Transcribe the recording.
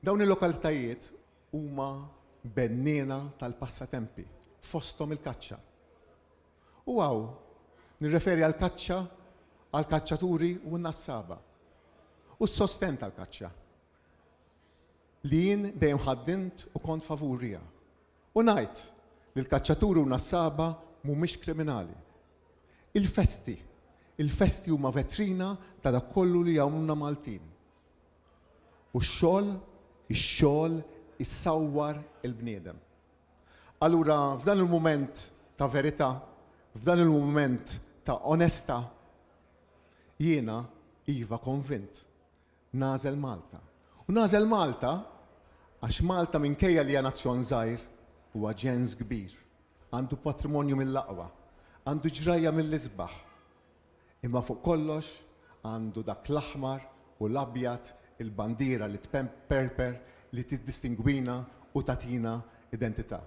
Dawn il-lokalitajiet huma bennina tal-passatempi, fosthom il-kaċċa. U għaw, nirreferi għal-kaċċa, għal-kaċċaturi u n-nassaba. U s-sosten tal-kaċċa. Li jien dejjem ħaddint u kont favurija. U ngħid li l-kaċċaturi u n-nassaba mhumiex kriminali. Il-festi huma vetrina ta' dak kollu li jagħmluna Maltin. U x-xogħol issawwar il-bniedem. Allura f'dan il-mument ta' verità, f'dan il-mument ta' onesta, jiena iva konvint nażel Malta. U nażel Malta għax Malta minkejja li hija nazzjon żgħir huwa ġens kbir. Għandu patrimonju mill-aqwa, għandu ġrajja mill-isbaħ. Imma fuq kollox għandu dak l-aħmar u l-abjad il-bandiera li tpemperper li tiddistingwina u tatina identità.